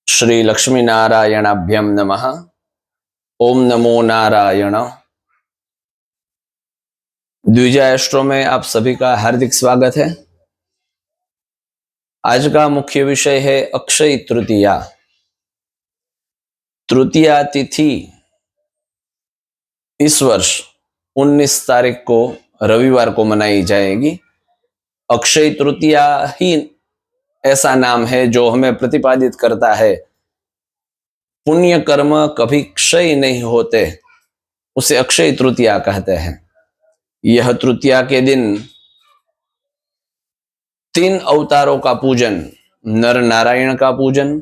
श्री लक्ष्मी नारायणाभ्यम नमः। ओम नमो नारायण। द्विजाएस्ट्रो में आप सभी का हार्दिक स्वागत है। आज का मुख्य विषय है अक्षय तृतीया। तृतीया तिथि इस वर्ष 19 तारीख को रविवार को मनाई जाएगी। अक्षय तृतीया ही ऐसा नाम है जो हमें प्रतिपादित करता है पुण्य कर्म कभी क्षय नहीं होते, उसे अक्षय तृतीया कहते हैं। यह तृतीया के दिन 3 अवतारों का पूजन, नर नारायण का पूजन,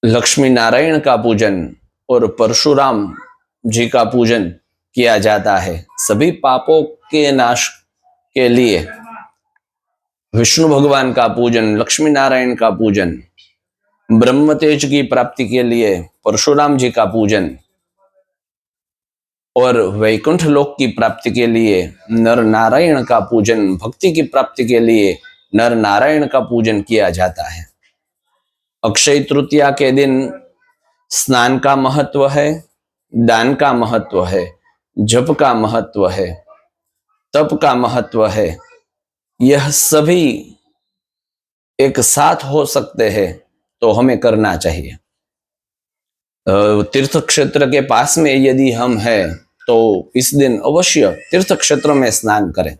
लक्ष्मी नारायण का पूजन और परशुराम जी का पूजन किया जाता है। सभी पापों के नाश के लिए विष्णु भगवान का पूजन, लक्ष्मी नारायण का पूजन, ब्रह्म तेज की प्राप्ति के लिए परशुराम जी का पूजन और वैकुंठ लोक की प्राप्ति के लिए नर नारायण का पूजन, भक्ति की प्राप्ति के लिए नर नारायण का पूजन किया जाता है। अक्षय तृतीया के दिन स्नान का महत्व है, दान का महत्व है, जप का महत्व है, तप का महत्व है। यह सभी एक साथ हो सकते हैं तो हमें करना चाहिए। तीर्थ क्षेत्र के पास में यदि हम हैं तो इस दिन अवश्य तीर्थ क्षेत्र में स्नान करें।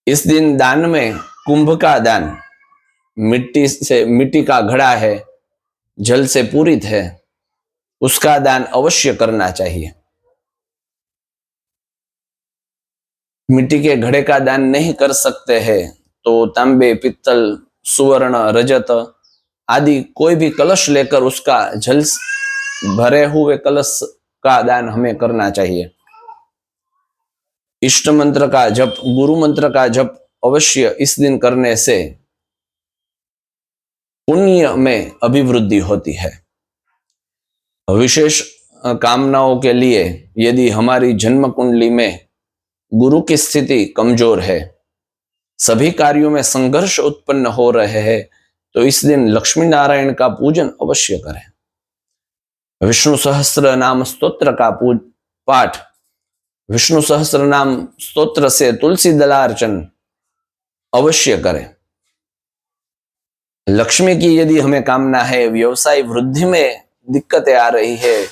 इस दिन दान में कुंभ का दान, मिट्टी का घड़ा है, जल से पूरित है, उसका दान अवश्य करना चाहिए। मिट्टी के घड़े का दान नहीं कर सकते हैं तो तांबे, पित्तल, सुवर्ण, रजत आदि कोई भी कलश लेकर उसका जल भरे हुए कलश का दान हमें करना चाहिए। इष्ट मंत्र का जप, गुरु मंत्र का जप अवश्य इस दिन करने से पुण्य में अभिवृद्धि होती है। विशेष कामनाओं के लिए यदि हमारी जन्म कुंडली में गुरु की स्थिति कमजोर है, सभी कार्यों में संघर्ष उत्पन्न हो रहे हैं, तो इस दिन लक्ष्मी नारायण का पूजन अवश्य करें। विष्णु सहस्त्र नाम स्तोत्र का पाठ, विष्णु सहस्त्र नाम स्तोत्र से तुलसी दलार्चन अवश्य करें। लक्ष्मी की यदि हमें कामना है, व्यवसाय वृद्धि में दिक्कतें आ रही है,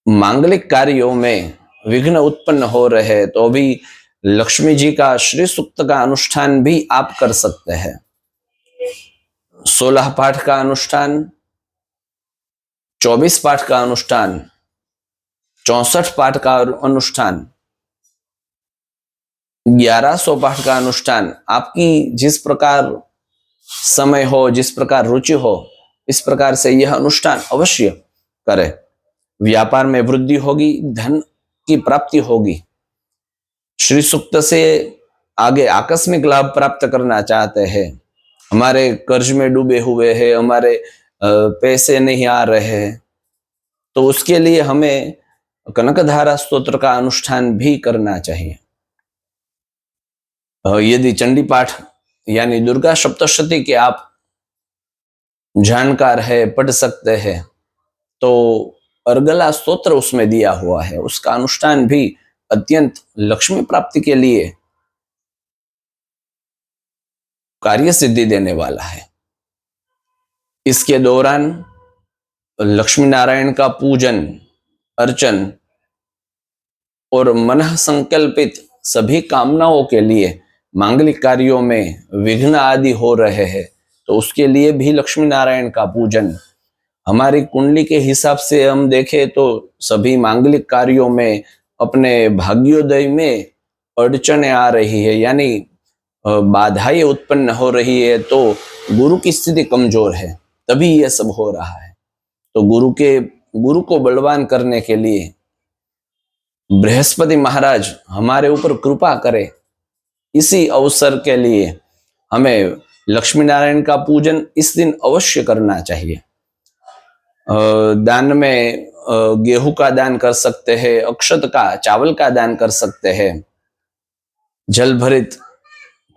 मांगलिक कार्यों में विघ्न उत्पन्न हो रहे हैं, तो भी लक्ष्मी जी का श्री सूक्त का अनुष्ठान भी आप कर सकते हैं। 16 पाठ का अनुष्ठान, 24 पाठ का अनुष्ठान, 64 पाठ का अनुष्ठान, 1100 पाठ का अनुष्ठान, आपकी जिस प्रकार समय हो, जिस प्रकार रुचि हो, इस प्रकार से यह अनुष्ठान अवश्य करें। व्यापार में वृद्धि होगी, धन की प्राप्ति होगी। श्री सूक्त से आगे आकस्मिक लाभ प्राप्त करना चाहते हैं, हमारे कर्ज में डूबे हुए हैं, हमारे पैसे नहीं आ रहे हैं, तो उसके लिए हमें कनकधारा स्तोत्र का अनुष्ठान भी करना चाहिए। यदि चंडी पाठ यानी दुर्गा सप्तशती के आप जानकार है, पढ़ सकते हैं, तो अर्गला स्तोत्र उसमें दिया हुआ है, उसका अनुष्ठान भी अत्यंत लक्ष्मी प्राप्ति के लिए कार्य सिद्धि देने वाला है। इसके दौरान लक्ष्मी नारायण का पूजन, अर्चन और मन संकल्पित सभी कामनाओं के लिए, मांगलिक कार्यों में विघ्न आदि हो रहे हैं, तो उसके लिए भी लक्ष्मी नारायण का पूजन। हमारी कुंडली के हिसाब से हम देखें तो सभी मांगलिक कार्यों में, अपने भाग्योदय में अड़चने आ रही है, यानी बाधाएं उत्पन्न हो रही है, तो गुरु की स्थिति कमजोर है, तभी यह सब हो रहा है। तो गुरु को बलवान करने के लिए बृहस्पति महाराज हमारे ऊपर कृपा करे, इसी अवसर के लिए हमें लक्ष्मी नारायण का पूजन इस दिन अवश्य करना चाहिए। दान में गेहूं का दान कर सकते हैं, अक्षत का, चावल का दान कर सकते हैं, जल भरित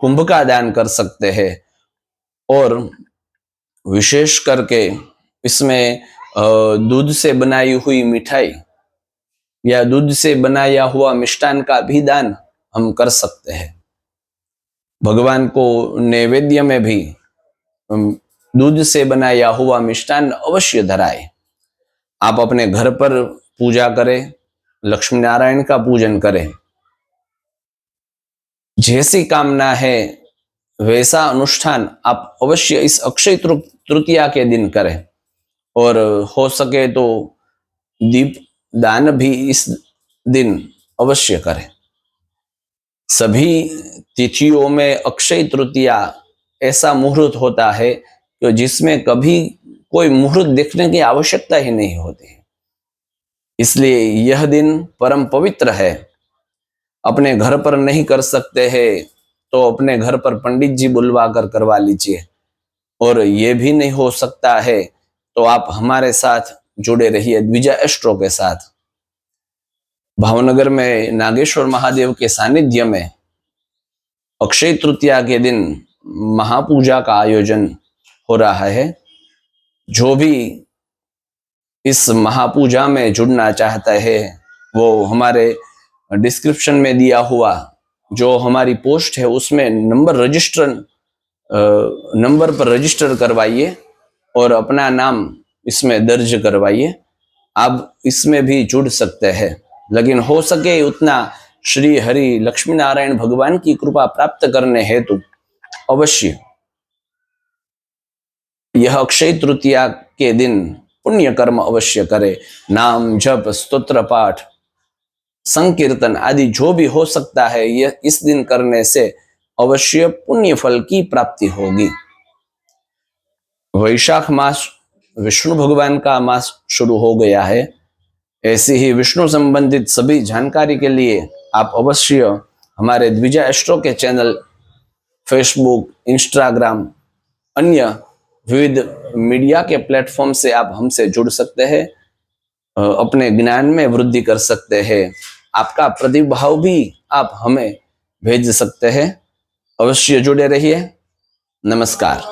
कुंभ का दान कर सकते हैं, और विशेष करके इसमें दूध से बनाई हुई मिठाई या दूध से बनाया हुआ मिष्टान का भी दान हम कर सकते हैं। भगवान को नैवेद्य में भी दूध से बनाया हुआ मिष्टान अवश्य धराए। आप अपने घर पर पूजा करें, लक्ष्मी नारायण का पूजन करें, जैसी कामना है वैसा अनुष्ठान आप अवश्य इस अक्षय तृतीया के दिन करें। और हो सके तो दीप दान भी इस दिन अवश्य करें। सभी तिथियों में अक्षय तृतीया ऐसा मुहूर्त होता है कि जिसमें कभी कोई मुहूर्त देखने की आवश्यकता ही नहीं होती है। इसलिए यह दिन परम पवित्र है। अपने घर पर नहीं कर सकते हैं तो अपने घर पर पंडित जी बुलवा कर करवा लीजिए, और ये भी नहीं हो सकता है तो आप हमारे साथ जुड़े रहिए द्विजा एस्ट्रो के साथ। भावनगर में नागेश्वर महादेव के सानिध्य में अक्षय तृतीया के दिन महापूजा का आयोजन हो रहा है। जो भी इस महापूजा में जुड़ना चाहता है वो हमारे डिस्क्रिप्शन में दिया हुआ जो हमारी पोस्ट है उसमें नंबर पर रजिस्टर करवाइए और अपना नाम इसमें दर्ज करवाइए। आप इसमें भी जुड़ सकते हैं, लेकिन हो सके उतना श्री हरि लक्ष्मी नारायण भगवान की कृपा प्राप्त करने हेतु अवश्य यह अक्षय तृतीया के दिन पुण्य कर्म अवश्य करे। नाम जप, स्तोत्र पाठ, संकीर्तन आदि जो भी हो सकता है यह इस दिन करने से अवश्य पुण्य फल की प्राप्ति होगी। वैशाख मास विष्णु भगवान का मास शुरू हो गया है। ऐसी ही विष्णु संबंधित सभी जानकारी के लिए आप अवश्य हमारे द्विजा एस्ट्रो के चैनल, फेसबुक, इंस्टाग्राम, अन्य विविध मीडिया के प्लेटफॉर्म से आप हमसे जुड़ सकते हैं, अपने ज्ञान में वृद्धि कर सकते हैं। आपका प्रतिभाव भी आप हमें भेज सकते हैं। अवश्य जुड़े रहिए। नमस्कार।